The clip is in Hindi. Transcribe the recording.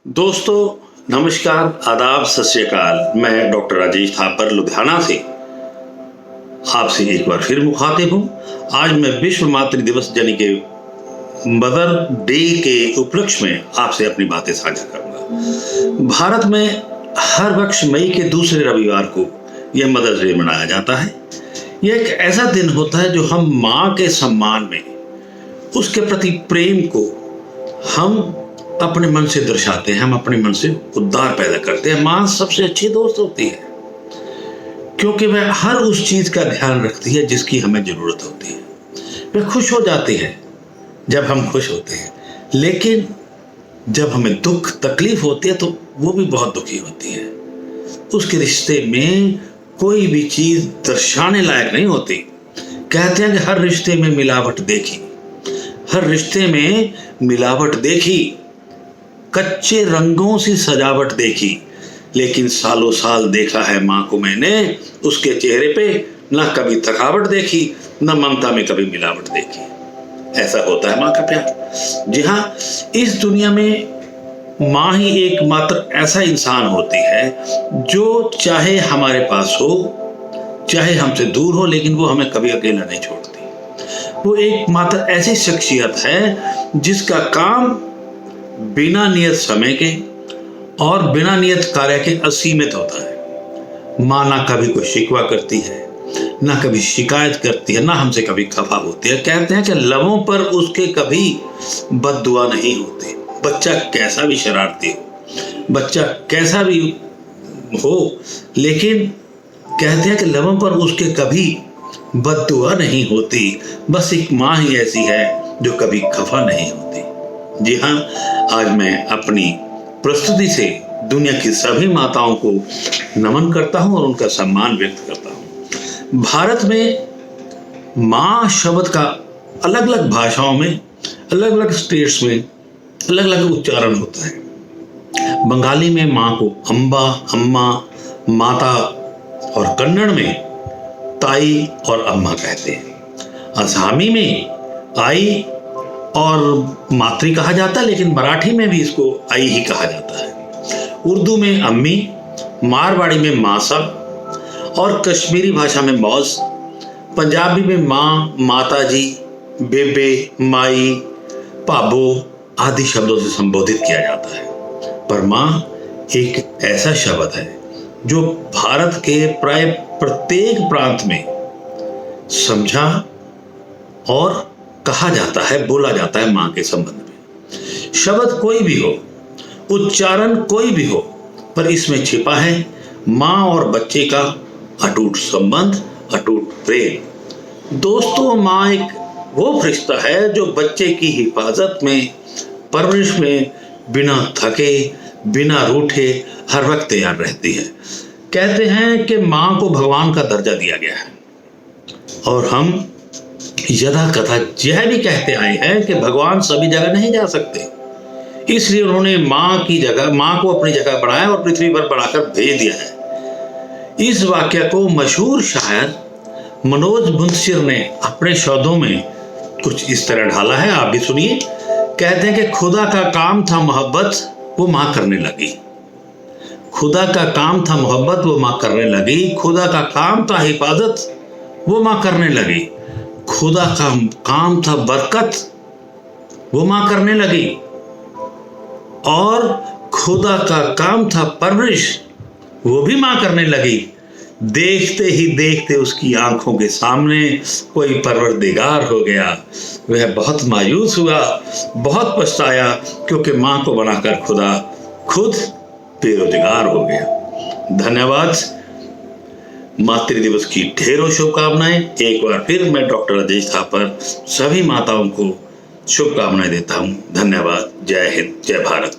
दोस्तों नमस्कार, आदाब, सत श्री अकाल। मैं डॉक्टर राजेश थापर लुधियाना से आपसे एक बार फिर मुखातिब हूँ। आज मैं विश्व मातृ दिवस यानी कि मदर डे के उपलक्ष्य में आपसे अपनी बातें साझा करूँगा। भारत में हर वर्ष मई के दूसरे रविवार को यह मदर्स डे मनाया जाता है। यह एक ऐसा दिन होता है जो हम माँ के सम्मान में, उसके प्रति प्रेम को हम अपने मन से दर्शाते हैं, हम अपने मन से उद्गार पैदा करते हैं। माँ सबसे अच्छी दोस्त होती है क्योंकि वह हर उस चीज का ध्यान रखती है जिसकी हमें जरूरत होती है। वह खुश हो जाती है जब हम खुश होते हैं, लेकिन जब हमें दुख तकलीफ होती है तो वो भी बहुत दुखी होती है। उसके रिश्ते में कोई भी चीज दर्शाने लायक नहीं होती। कहते हैं कि हर रिश्ते में मिलावट देखी, हर रिश्ते में मिलावट देखी, कच्चे रंगों से सजावट देखी, लेकिन सालों साल देखा है माँ को मैंने, उसके चेहरे पे ना कभी थकावट देखी, ना ममता में कभी मिलावट देखी। ऐसा होता है माँ का प्यार। जी हाँ, इस दुनिया में माँ ही एकमात्र ऐसा इंसान होती है जो चाहे हमारे पास हो, चाहे हमसे दूर हो, लेकिन वो हमें कभी अकेला नहीं छोड़ती। वो एकमात्र ऐसी शख्सियत है जिसका काम बिना नियत समय के और बिना नियत कार्य के असीमित होता है। माँ ना कभी कोई शिकवा करती है, ना कभी शिकायत करती है, ना हमसे कभी खफा होती है। कहते हैं कि लबों पर उसके कभी बद्दुआ नहीं होती। बच्चा कैसा भी शरारती हो, बच्चा कैसा भी हो, लेकिन कहते हैं कि लबों पर उसके कभी बद्दुआ नहीं होती। बस एक माँ ही ऐसी है जो कभी खफा नहीं होती। जी हाँ, आज मैं अपनी प्रस्तुति से दुनिया की सभी माताओं को नमन करता हूँ और उनका सम्मान व्यक्त करता हूँ। भारत में माँ शब्द का अलग अलग भाषाओं में, अलग अलग स्टेट्स में अलग अलग उच्चारण होता है। बंगाली में माँ को अम्बा, अम्मा, माता और कन्नड़ में ताई और अम्मा कहते हैं। असमी में आई और मातृ कहा जाता है, लेकिन मराठी में भी इसको आई ही कहा जाता है। उर्दू में अम्मी, मारवाड़ी में मासा और कश्मीरी भाषा में मौज, पंजाबी में माँ, माताजी, बेबे, माई, पाबो आदि शब्दों से संबोधित किया जाता है। पर माँ एक ऐसा शब्द है जो भारत के प्राय प्रत्येक प्रांत में समझा और कहा जाता है, बोला जाता है माँ के संबंध में। शब्द कोई भी हो, उच्चारण कोई भी हो, पर इसमें छिपा है माँ और बच्चे का अटूट संबंध, अटूट प्रेम। दोस्तों, माँ एक वो फरिश्ता है जो बच्चे की हिफाजत में, परवरिश में बिना थके, बिना रूठे हर वक्त तैयार रहती है। कहते हैं कि माँ को भगवान का दर्जा दिया गया है और हम यदा कथा यह भी कहते आए हैं कि भगवान सभी जगह नहीं जा सकते, इसलिए उन्होंने माँ की जगह, माँ को अपनी जगह बनाया और पृथ्वी पर बढ़ाकर भेज दिया है। इस वाक्य को मशहूर शायर मनोज मुंशिर ने अपने शब्दों में कुछ इस तरह ढाला है, आप भी सुनिए। कहते हैं कि खुदा का काम था मोहब्बत, वो माँ करने लगी। खुदा का काम था मोहब्बत, वो माँ करने लगी। खुदा का काम था हिफाजत, वो माँ करने लगी। खुदा का काम था बरकत, वो माँ करने लगी। और खुदा का काम था परवरिश, वो भी माँ करने लगी। देखते ही देखते उसकी आंखों के सामने कोई परवरदिगार हो गया। वह बहुत मायूस हुआ, बहुत पछताया, क्योंकि माँ को बनाकर खुदा खुद बेरोजगार हो गया। धन्यवाद। मातृ दिवस की ढेरों शुभकामनाएं। एक बार फिर मैं डॉक्टर राजेश थापर सभी माताओं को शुभकामनाएं देता हूं। धन्यवाद। जय हिंद, जय भारत।